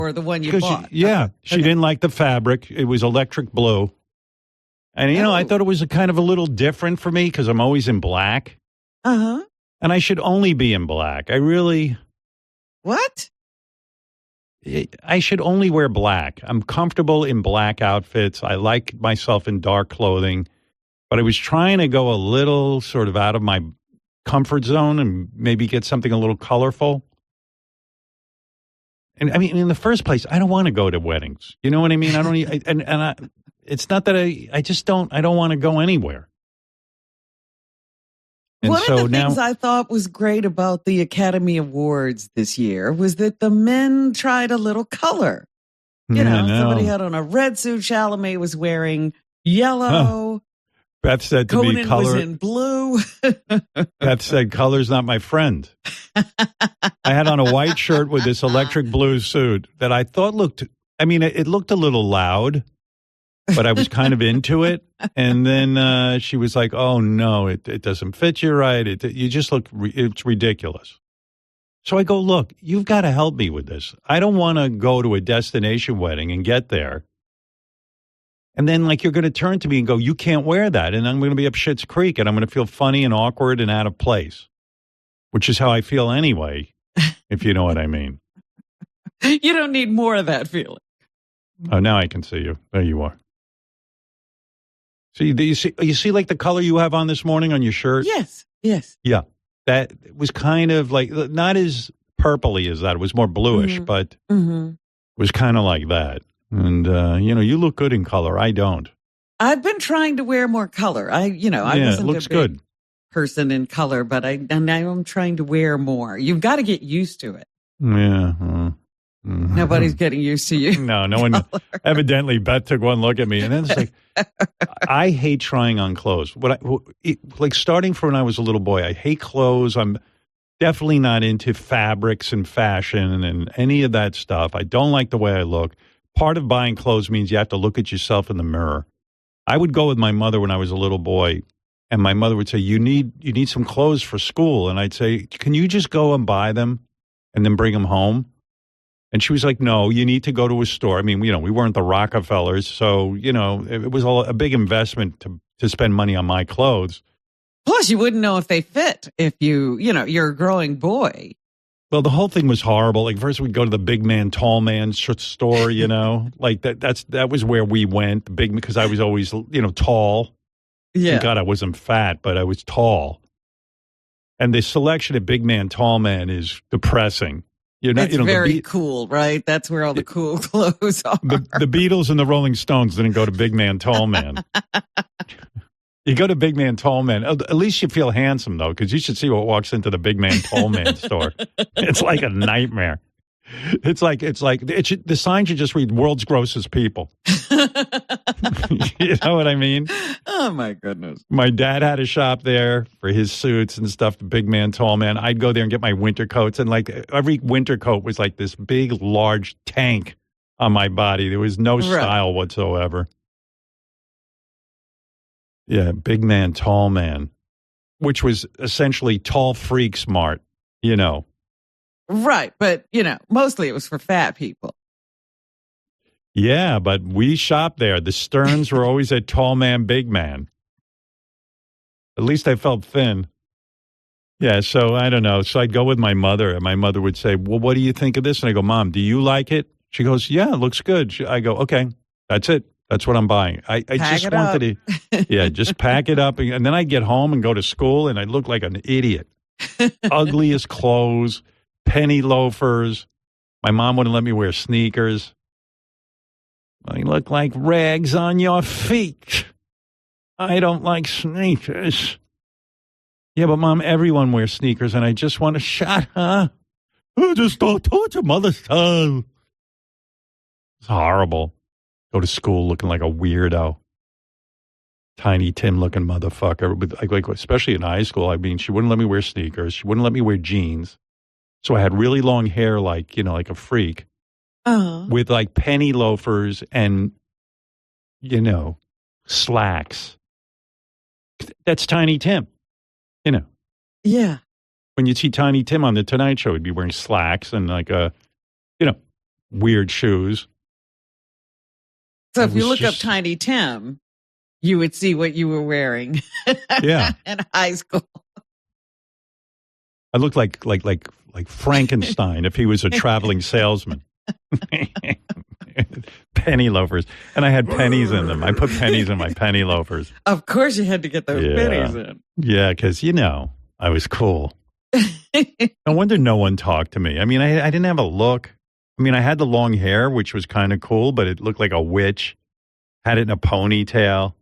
or the one you Because bought? she didn't like the fabric. It was electric blue. And, I thought it was a kind of a little different for me because I'm always in black. Uh-huh. And I should only be in black. What? I should only wear black. I'm comfortable in black outfits. I like myself in dark clothing. But I was trying to go a little sort of out of my comfort zone and maybe get something a little colorful. And I mean, in the first place, I don't want to go to weddings. You know what I mean? I don't. It's not that I just don't. I don't want to go anywhere. And One of the things I thought was great about the Academy Awards this year was that the men tried a little color. Somebody had on a red suit. Chalamet was wearing yellow. Beth said to Conan me, "Color was in blue." Beth said, "Color's not my friend." I had on a white shirt with this electric blue suit that I thought looked. I mean, it looked a little loud, but I was kind of into it. And then she was like, "Oh no, it doesn't fit you right. You just look. It's ridiculous." So I go, "Look, you've got to help me with this. I don't want to go to a destination wedding and get there." And then, you're going to turn to me and go, "You can't wear that." And I'm going to be up Schitt's Creek, and I'm going to feel funny and awkward and out of place, which is how I feel anyway, if you know what I mean. You don't need more of that feeling. Oh, now I can see you. There you are. So you see the color you have on this morning on your shirt? Yes. Yeah. That was kind of not as purpley as that. It was more bluish, but it was kind of like that. And, you look good in color. I don't. I've been trying to wear more color. I wasn't it looks a big person in color, but I'm trying to wear more. You've got to get used to it. Yeah. Nobody's getting used to you. No one. Evidently, Beth took one look at me, and then it's like, I hate trying on clothes. Starting from when I was a little boy, I hate clothes. I'm definitely not into fabrics and fashion and any of that stuff. I don't like the way I look. Part of buying clothes means you have to look at yourself in the mirror. I would go with my mother when I was a little boy, and my mother would say, you need some clothes for school. And I'd say, can you just go and buy them and then bring them home? And she was like, no, you need to go to a store. I mean, we weren't the Rockefellers, so, it was a big investment to spend money on my clothes. Plus, you wouldn't know if they fit if you're a growing boy. Well, the whole thing was horrible. First we'd go to the big man, tall man store, that was where we went, because I was always, tall. Yeah. Thank God I wasn't fat, but I was tall. And the selection of big man, tall man is depressing. It's very cool, right? That's where all the cool clothes are. The Beatles and the Rolling Stones didn't go to big man, tall man. You go to big man, tall man. At least you feel handsome, though, because you should see what walks into the big man, tall man store. It's like a nightmare. The sign should just read "World's Grossest People." You know what I mean? Oh, my goodness. My dad had a shop there for his suits and stuff, the big man, tall man. I'd go there and get my winter coats, and every winter coat was like this big, large tank on my body. There was no style whatsoever. Yeah, big man, tall man, which was essentially tall freak smart, Right, but, mostly it was for fat people. Yeah, but we shopped there. The Stearns were always a tall man, big man. At least I felt thin. Yeah, so I don't know. So I'd go with my mother, and my mother would say, well, what do you think of this? And I go, Mom, do you like it? She goes, yeah, it looks good. I go, okay, that's it. That's what I'm buying. I just wanted to, just pack it up. And then I'd get home and go to school, and I'd look like an idiot. Ugliest clothes, penny loafers. My mom wouldn't let me wear sneakers. You look like rags on your feet. I don't like sneakers. Yeah, but Mom, everyone wears sneakers, and I just want to shut up. I just don't touch your mother's tongue. It's horrible. Go to school looking like a weirdo. Tiny Tim looking motherfucker. But especially in high school, I mean, she wouldn't let me wear sneakers. She wouldn't let me wear jeans. So I had really long hair like a freak. With penny loafers and, slacks. That's Tiny Tim, Yeah. When you see Tiny Tim on The Tonight Show, he'd be wearing slacks and weird shoes. So if you look up Tiny Tim, you would see what you were wearing. Yeah. In high school. I looked like Frankenstein if he was a traveling salesman. Penny loafers. And I had pennies in them. I put pennies in my penny loafers. Of course you had to get those pennies in. Yeah, because, I was cool. No wonder no one talked to me. I mean, I didn't have a look. I mean, I had the long hair, which was kind of cool, but it looked like a witch. Had it in a ponytail.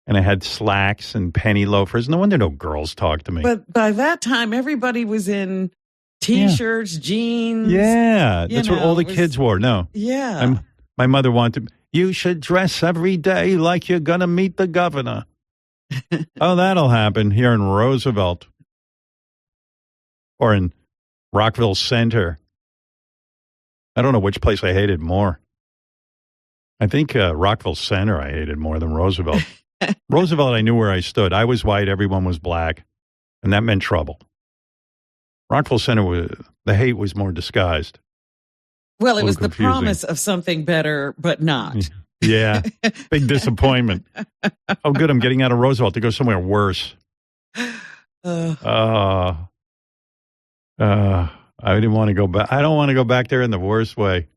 And I had slacks and penny loafers. No wonder no girls talked to me. But by that time, everybody was in T-shirts, jeans. Yeah, that's what all the kids wore. No. Yeah. My mother wanted, you should dress every day like you're going to meet the governor. Oh, that'll happen here in Roosevelt. Or in Rockville Center. I don't know which place I hated more. I think Rockville Center I hated more than Roosevelt. Roosevelt, I knew where I stood. I was white, everyone was black, and that meant trouble. Rockville Center, the hate was more disguised. Well, it was the promise of something better, but not. Yeah, big disappointment. Oh, good, I'm getting out of Roosevelt to go somewhere worse. I didn't want to go back. I don't want to go back there in the worst way.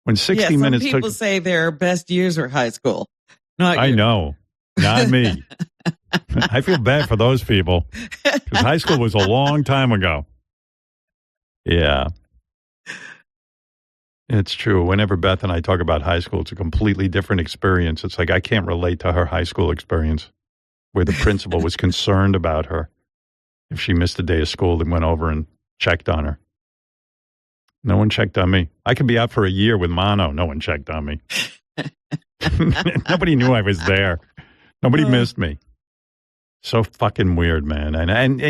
When 60 minutes people say their best years are high school. Not I know. Not me. I feel bad for those people because high school was a long time ago. Yeah. It's true. Whenever Beth and I talk about high school, it's a completely different experience. It's like I can't relate to her high school experience where the principal was concerned about her. If she missed a day of school, they went over and checked on her. No one checked on me. I could be out for a year with mono. No one checked on me. Nobody knew I was there. Nobody missed me. So fucking weird, man. And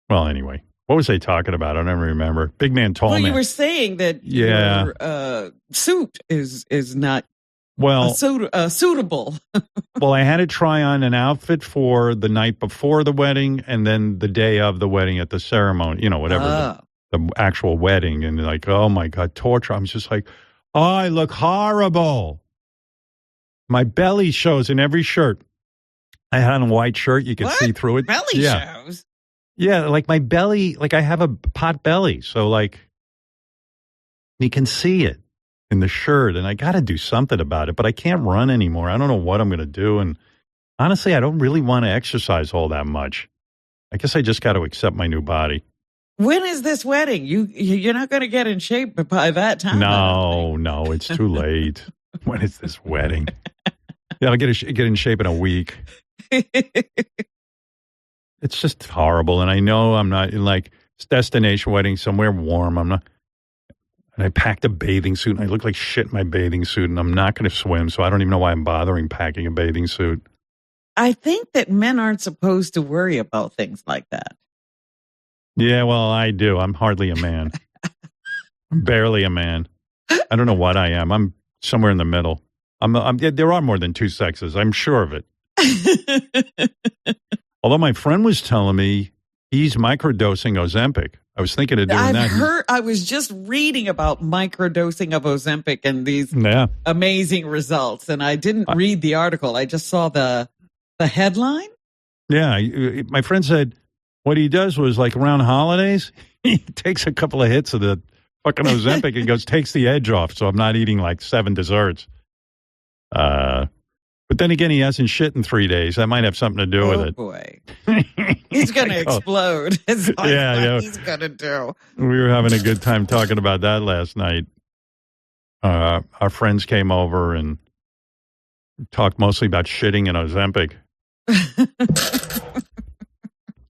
well, anyway, what was I talking about? I don't even remember. Big man, tall man. Well, you were saying that your suit is not suitable. Well, I had to try on an outfit for the night before the wedding and then the day of the wedding at the ceremony, whatever, the actual wedding. And like, oh my God, torture. I'm just like, oh, I look horrible. My belly shows in every shirt. I had on a white shirt. You could see through it. Belly shows? Yeah, like my belly, like I have a pot belly. So like you can see it in the shirt. And I got to do something about it. But I can't run anymore. I don't know what I'm going to do. And honestly, I don't really want to exercise all that much. I guess I just got to accept my new body. When is this wedding? You're not going to get in shape by that time. No, it's too late. When is this wedding? Yeah, I'll get in shape in a week. It's just horrible. And I know I'm not in like destination wedding somewhere warm. I'm not. And I packed a bathing suit and I look like shit in my bathing suit and I'm not going to swim. So I don't even know why I'm bothering packing a bathing suit. I think that men aren't supposed to worry about things like that. Yeah, well, I do. I'm hardly a man. I'm barely a man. I don't know what I am. I'm somewhere in the middle. There are more than two sexes. I'm sure of it. Although my friend was telling me he's microdosing Ozempic. I was thinking of doing that. I was just reading about microdosing of Ozempic and these amazing results. And I didn't read the article. I just saw the headline. Yeah. My friend said what he does was like around holidays, he takes a couple of hits of the fucking Ozempic and takes the edge off. So I'm not eating like 7 desserts. But then again, he hasn't shit in 3 days. That might have something to do with it. Oh, boy. He's going to explode. He's going to do. We were having a good time talking about that last night. Our friends came over and talked mostly about shitting and Ozempic.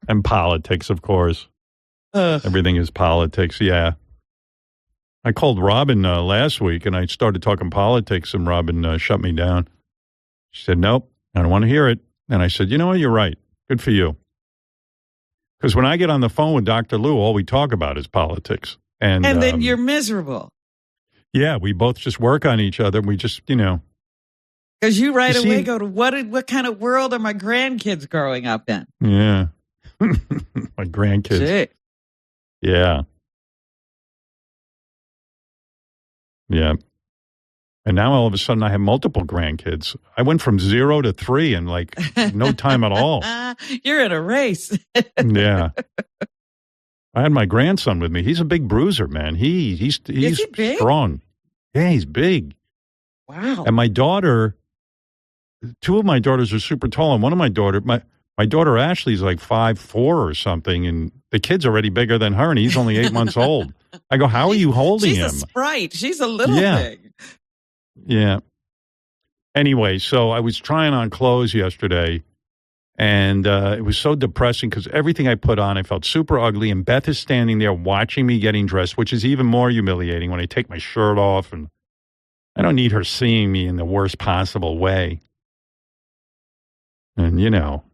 And politics, of course. Everything is politics, yeah. I called Robin last week, and I started talking politics, and Robin shut me down. She said, nope, I don't want to hear it. And I said, you know what, you're right. Good for you. Because when I get on the phone with Dr. Lou, all we talk about is politics. And then you're miserable. Yeah, we both just work on each other. We just, Because you right away go to, what kind of world are my grandkids growing up in? Yeah. My grandkids. Shit. Yeah. Yeah. And now all of a sudden I have multiple grandkids. I went from 0 to 3 in like no time at all. You're in a race. Yeah. I had my grandson with me. He's a big bruiser, man. He's Is he big? Strong. Yeah, he's big. Wow. And my daughter, two of my daughters are super tall, and one of my daughter Ashley's like 5'4" or something, and the kid's already bigger than her, and he's only 8 months old. I go, how are you holding him? She's a sprite. She's a little big. Yeah. Anyway, so I was trying on clothes yesterday, and it was so depressing because everything I put on, I felt super ugly, and Beth is standing there watching me getting dressed, which is even more humiliating when I take my shirt off, and I don't need her seeing me in the worst possible way. And,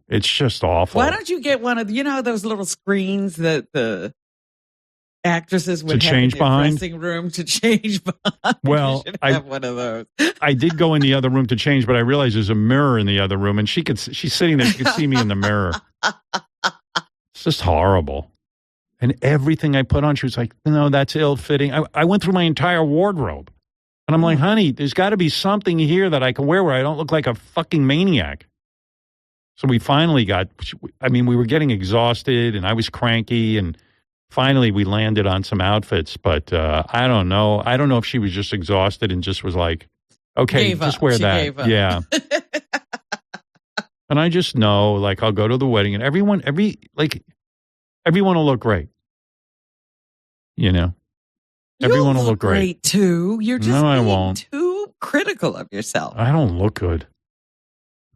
it's just awful. Why don't you get one of, those little screens that the actresses would have change in the behind? dressing room to change behind? Well, I have one of those. I did go in the other room to change, but I realized there's a mirror in the other room, and she's sitting there. She could see me in the mirror. It's just horrible. And everything I put on, she was like, no, that's ill-fitting. I went through my entire wardrobe. And I'm like, honey, there's got to be something here that I can wear where I don't look like a fucking maniac. So we finally we were getting exhausted, and I was cranky, and finally we landed on some outfits. But I don't know. I don't know if she was just exhausted and just was like, okay, just wear that. Yeah. And I just know, like, I'll go to the wedding, and everyone will look great. Everyone will look great too. You're just I won't. too critical of yourself. I don't look good.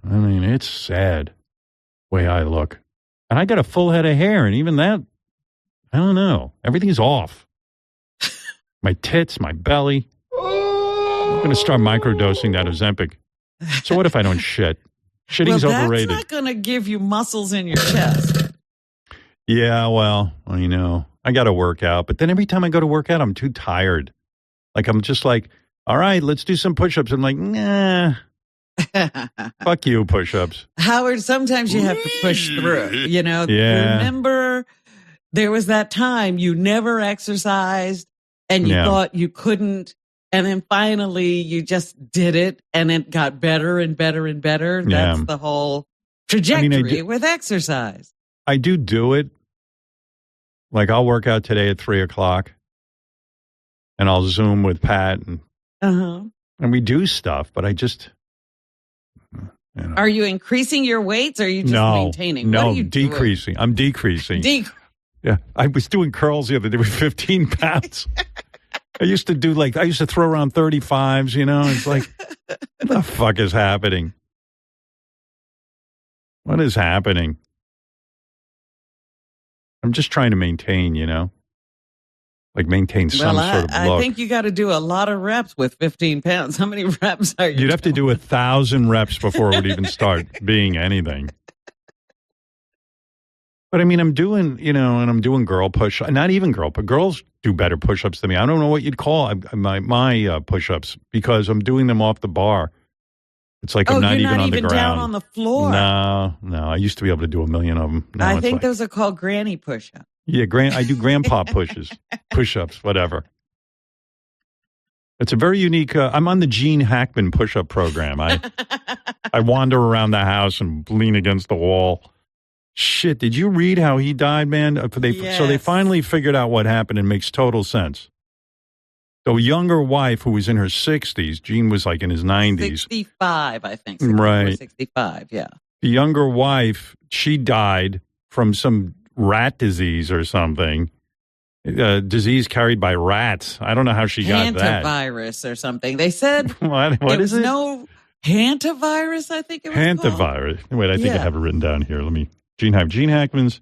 I mean, it's sad the way I look. And I got a full head of hair, and even that, I don't know. Everything's off. My tits, my belly. I'm going to start microdosing that Ozempic. So what if I don't shit? Shitting's overrated. That's not going to give you muscles in your chest. Yeah, well, I got to work out. But then every time I go to work out, I'm too tired. Like, I'm just like, all right, let's do some push-ups. I'm like, nah. Fuck you, push-ups. Howard, sometimes you have to push through. Yeah. Remember, there was that time you never exercised and you thought you couldn't. And then finally you just did it and it got better and better and better. That's the whole trajectory with exercise. I do it. Like, I'll work out today at 3:00 and I'll Zoom with Pat and we do stuff, but I just, Are you increasing your weights or are you just maintaining? No, what are you decreasing. Doing? I'm decreasing. Yeah. I was doing curls the other day with 15 pounds. I used to throw around 35s, It's like, what the fuck is happening? What is happening? I'm just trying to maintain, like maintain some sort of look. I think you got to do a lot of reps with 15 pounds. How many reps are you You'd have to do 1,000 reps before it would even start being anything. But I mean, I'm doing, and I'm doing girl push. Not even girls do better push-ups than me. I don't know what you'd call my push-ups because I'm doing them off the bar. It's like I'm not even on the ground. Down on the floor. No. I used to be able to do a million of them. Now I think those are called granny push-ups. Yeah, I do grandpa push-ups, whatever. It's a very unique. I'm on the Gene Hackman push-up program. I wander around the house and lean against the wall. Shit, did you read how he died, man? Yes. So they finally figured out what happened and makes total sense. The younger wife, who was in her 60s, Gene was like in his 90s. 65, I think. Right. 65, yeah. The younger wife, she died from some rat disease or something. Disease carried by rats. I don't know how she got that. Hantavirus or something. They said what is it? No hantavirus, I think it was Hantavirus. Wait, I think I have it written down here. Let me. Gene Hackman's.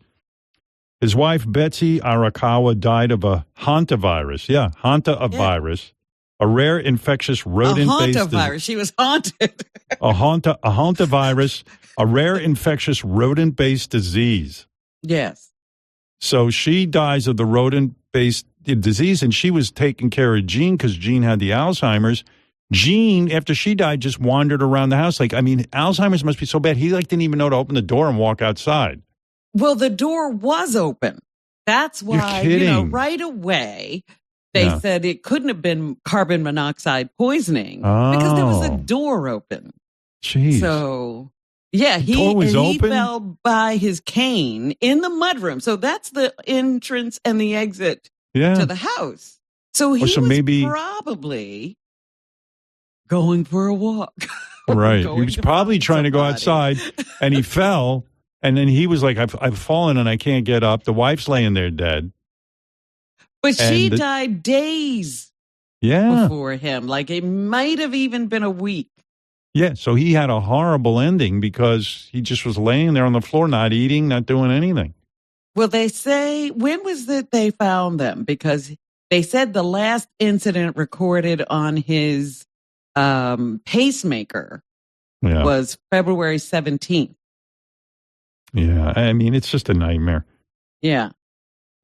His wife, Betsy Arakawa, died of a hantavirus. Yeah, virus. A rare infectious rodent-based... A hantavirus. She was haunted. a hantavirus, a rare infectious rodent-based disease. Yes. So she dies of the rodent-based disease, and she was taking care of Gene because Gene had the Alzheimer's. Gene, after she died, just wandered around the house. Like, I mean, Alzheimer's must be so bad. He didn't even know to open the door and walk outside. Well, the door was open. That's why, right away, They said it couldn't have been carbon monoxide poisoning because there was a door open. Jeez. So, yeah, he fell by his cane in the mudroom. So that's the entrance and the exit to the house. So he was probably going for a walk. Right. He was probably trying to go outside and he fell. And then he was like, I've fallen and I can't get up. The wife's laying there dead. But she died days before him. Like it might have even been a week. Yeah, so he had a horrible ending because he just was laying there on the floor, not eating, not doing anything. Well, they say, when was it they found them? Because they said the last incident recorded on his pacemaker was February 17th. Yeah, I mean, it's just a nightmare. Yeah.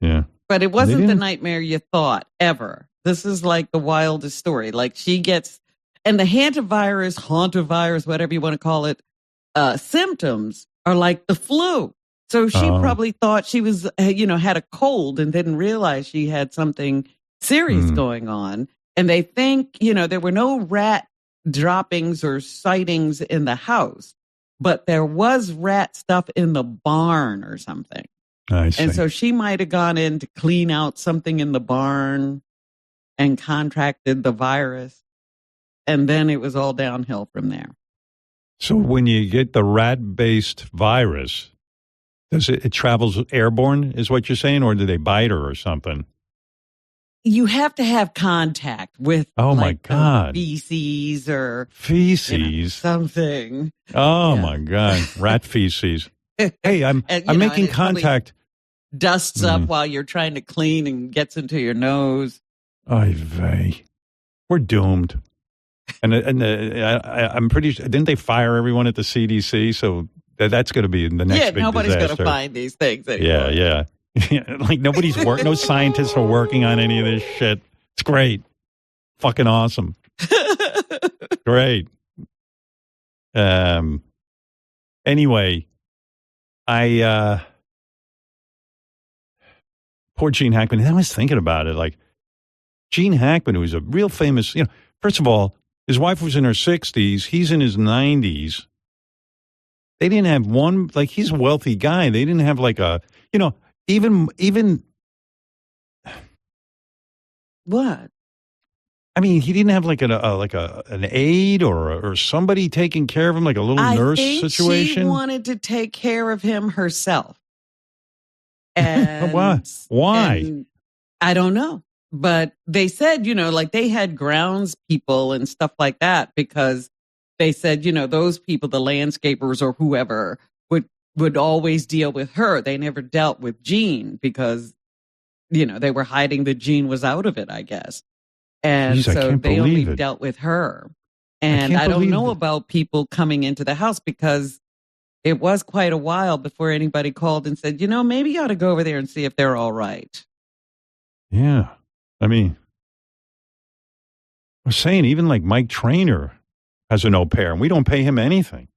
Yeah. But it wasn't the nightmare you thought, ever. This is like the wildest story. Like she gets, and the hantavirus, whatever you want to call it, symptoms are like the flu. So she probably thought she was, had a cold and didn't realize she had something serious going on. And they think, there were no rat droppings or sightings in the house, but there was rat stuff in the barn or something. I see. And so she might have gone in to clean out something in the barn and contracted the virus. And then it was all downhill from there. So when you get the rat-based virus, does it travels airborne, is what you're saying, or do they bite her or something? You have to have contact with my God. Feces or something. Oh my God. Rat feces. Hey, I'm making contact. Dusts up while you're trying to clean and gets into your nose. Oy vey. We're doomed. And I'm pretty sure, didn't they fire everyone at the CDC? So that's going to be the next big disaster. Yeah, nobody's going to find these things anymore. Yeah. Like no scientists are working on any of this shit. It's great. Fucking awesome. Great. Anyway, poor Gene Hackman. I was thinking about it. Like Gene Hackman, who was a real famous, first of all, his wife was in her 60s. He's in his 90s. They didn't have one, like, he's a wealthy guy. They didn't have like a, even. What? I mean, he didn't have like an aide or somebody taking care of him, like a little nurse situation. She wanted to take care of him herself. And why? And I don't know. But they said, like they had grounds people and stuff like that because they said, those people, the landscapers or whoever, would always deal with her. They never dealt with Gene because, they were hiding that Gene was out of it, I guess. And so they only dealt with her. And I don't know about people coming into the house because it was quite a while before anybody called and said, maybe you ought to go over there and see if they're all right. Yeah. I mean, I was saying even like Mike Traynor has an au pair and we don't pay him anything.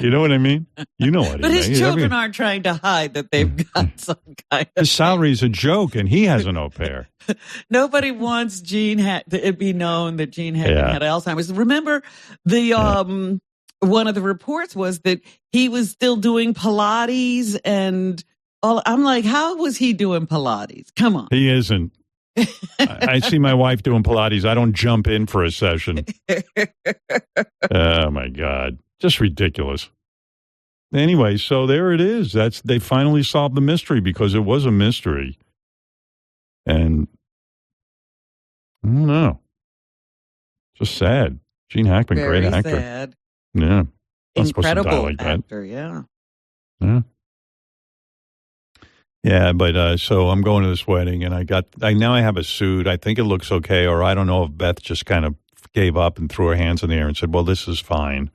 You know what I mean? You know what But his children aren't trying to hide that they've got some kind of... His salary is a joke and he has an au pair. Nobody wants it be known that Gene had Alzheimer's. Remember the one of the reports was that he was still doing Pilates and all. I'm like, how was he doing Pilates? Come on. He isn't. I see my wife doing Pilates. I don't jump in for a session. Oh my God. Just ridiculous. Anyway, so there it is. They finally solved the mystery because it was a mystery. And I don't know. Just sad. Gene Hackman, very great actor. Sad. Yeah. Incredible actor, yeah. Yeah. Yeah, but so I'm going to this wedding and now I have a suit. I think it looks okay. Or I don't know if Beth just kind of gave up and threw her hands in the air and said, well, this is fine.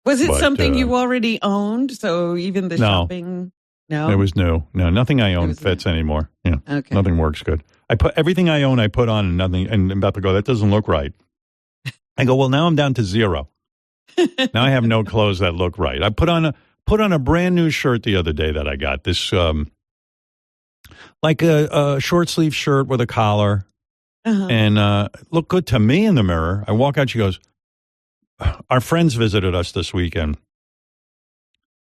Was it something you already owned? So even the shopping? No, it was new. No, nothing I own fits anymore. Yeah. Okay. Nothing works good. I put everything I own, I put on and nothing, and Beth will go, that doesn't look right. I go, well, now I'm down to zero. Now I have no clothes that look right. I put on a brand new shirt the other day that I got. This like a short sleeve shirt with a collar, and looked good to me in the mirror. I walk out. She goes, "Our friends visited us this weekend,"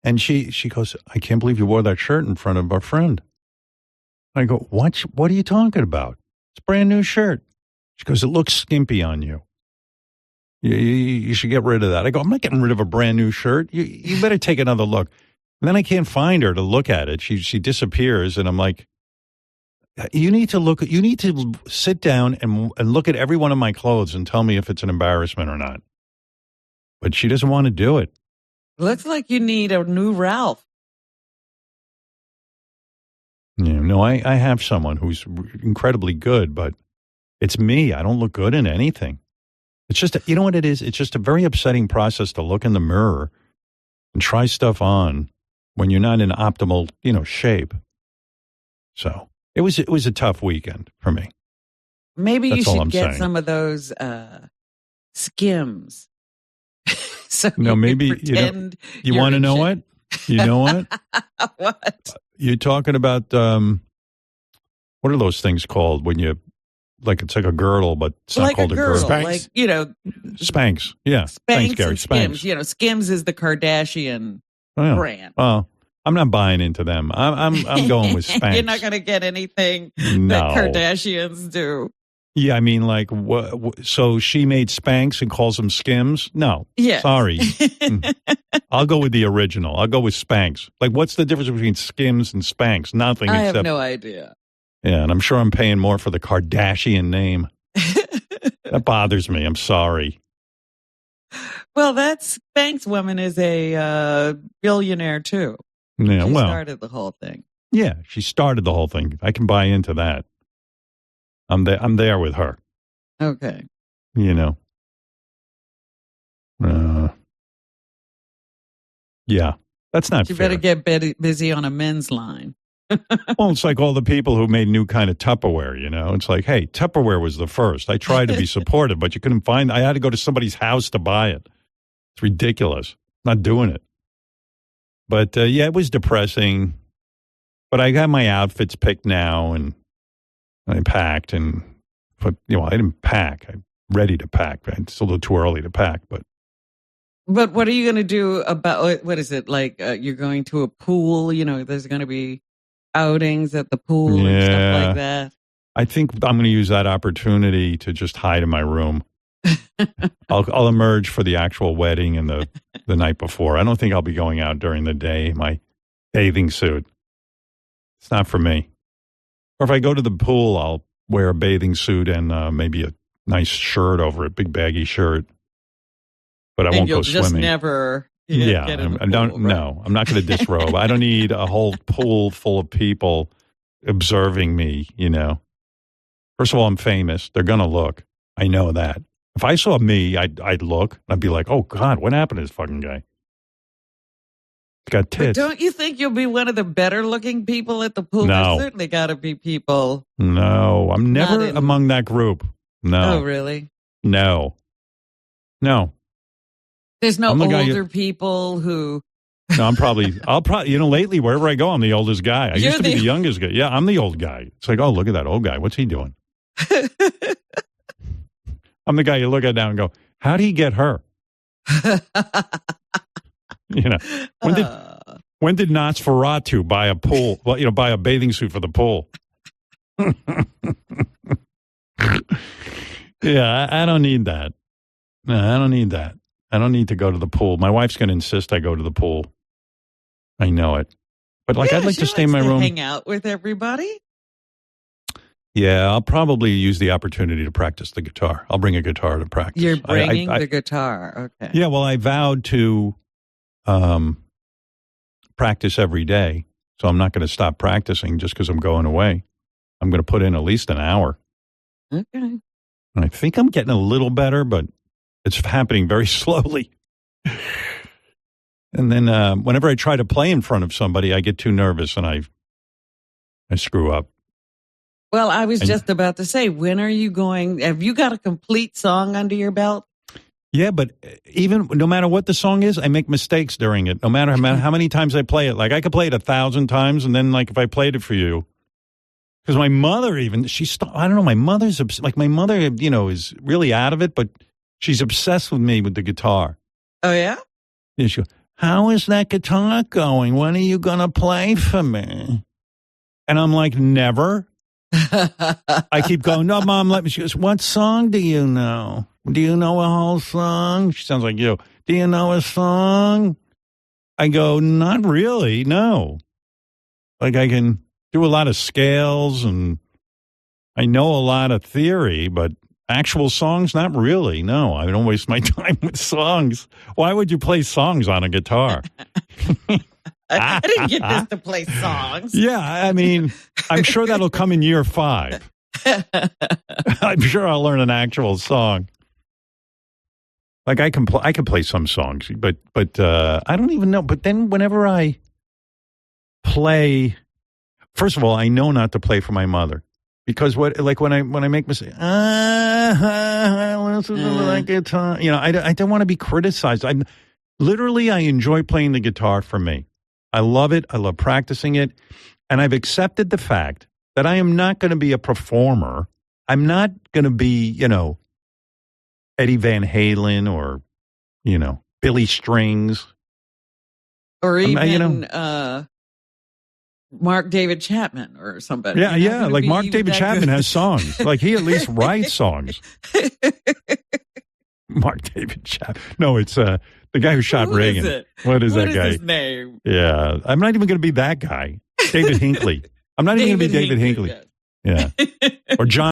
and she goes, "I can't believe you wore that shirt in front of our friend." I go, "What? What are you talking about? It's a brand new shirt." She goes, "It looks skimpy on you. You should get rid of that." I go, "I'm not getting rid of a brand new shirt. You better take another look." And then I can't find her to look at it. She disappears, and I'm like, You need to sit down and look at every one of my clothes and tell me if it's an embarrassment or not." But she doesn't want to do it. Looks like you need a new Ralph. Yeah, no, I have someone who's incredibly good, but it's me. I don't look good in anything. It's just, you know what it is? It's just a very upsetting process to look in the mirror and try stuff on when you're not in optimal, shape. So it was a tough weekend for me. Maybe That's you all should I'm get saying. some of those Skims. So No, maybe pretend you want to know what? You know what? What? You're talking about what are those things called when you it's like a girdle, but it's not Like called a a girdle. girdle, like Spanx. Yeah, Spanx thanks, Gary. and Spanx. Skims. Skims is the Kardashian brand. Well, I'm not buying into them. I'm going with Spanx. You're not going to get anything No. that Kardashians do. Yeah, I mean, so she made Spanx and calls them Skims? No. Yes. Sorry. I'll go with the original. I'll go with Spanx. Like, what's the difference between Skims and Spanx? Nothing I except. have no idea. Yeah, and I'm sure I'm paying more for the Kardashian name. That bothers me. I'm sorry. Well, that Spanx woman is a billionaire, too. Yeah, She started the whole thing. Yeah, she started the whole thing. I can buy into that. I'm there with her. Okay. Yeah, that's not You fair. better get busy on a men's line. Well, it's like all the people who made new kind of Tupperware, It's like, hey, Tupperware was the first. I tried to be supportive, but you couldn't I had to go to somebody's house to buy it. It's ridiculous. Not doing it. But, yeah, it was depressing. But I got my outfits picked now, and I packed, but I didn't pack. I'm ready to pack. It's a little too early to pack, but. But what are you going to do about, what is it, like you're going to a pool, there's going to be outings at the pool and stuff like that? I think I'm going to use that opportunity to just hide in my room. I'll emerge for the actual wedding and the night before. I don't think I'll be going out during the day in my bathing suit. It's not for me. Or if I go to the pool, I'll wear a bathing suit and maybe a nice shirt over it, big baggy shirt. But I won't go swimming. Just never. Yeah, get in the I don't. pool, No, I'm not going to disrobe. I don't need a whole pool full of people observing me. First of all, I'm famous. They're going to look. I know that. If I saw me, I'd look. I'd be like, "Oh God, what happened to this fucking guy? He's got tits." But don't you think you'll be one of the better looking people at the pool? No. There's certainly got to be people. No, I'm never among that group. No. Oh, really? No. There's no older older people who. No, I'll probably, lately, wherever I go, I'm the oldest guy. I used to be the youngest guy. Yeah, I'm the old guy. It's like, oh, look at that old guy. What's he doing? I'm the guy you look at now and go, how'd he get her? When did Nosferatu buy a pool? Well, buy a bathing suit for the pool. Yeah, I don't need that. No, I don't need that. I don't need to go to the pool. My wife's going to insist I go to the pool. I know it. But I'd like to stay in my room. Hang out with everybody? Yeah, I'll probably use the opportunity to practice the guitar. I'll bring a guitar to practice. You're bringing the guitar. Okay. Yeah, well, I vowed to practice every day. So I'm not going to stop practicing just because I'm going away. I'm going to put in at least an hour. Okay. And I think I'm getting a little better, but it's happening very slowly. And then whenever I try to play in front of somebody, I get too nervous and I screw up. Well, I was just about to say, when are you going? Have you got a complete song under your belt? Yeah, but no matter what the song is, I make mistakes during it. No matter how many times I play it. Like I could play it 1,000 times, and then if I played it for you, Because my mother even, I don't know, my mother's, like my mother, is really out of it, but she's obsessed with me with the guitar. Oh, yeah? And she goes, how is that guitar going? When are you going to play for me? And I'm like, never. I keep going, no, Mom, let me. She goes, what song do you know? Do you know a whole song? She sounds like you. Do you know a song? I go, not really, no. Like I can do a lot of scales and I know a lot of theory, but actual songs, not really. No, I don't waste my time with songs. Why would you play songs on a guitar? I didn't get this to play songs. Yeah, I mean, I'm sure that'll come in year 5. I'm sure I'll learn an actual song. Like I can play some songs, but I don't even know. But then whenever I play, first of all, I know not to play for my mother because when I make mistakes, listen to that guitar. I don't want to be criticized. I enjoy playing the guitar for me. I love it. I love practicing it. And I've accepted the fact that I am not going to be a performer. I'm not going to be, Eddie Van Halen or, Billy Strings. Or even Mark David Chapman or somebody. Yeah. Like Mark David Chapman has songs. Like he at least writes songs. Mark David Chapman. No, it's the guy who shot Reagan. Is it? What is that guy? What is his name? Yeah. I'm not even going to be that guy. David Hinckley. I'm not even going to be David Hinckley. Yes. Yeah. Or John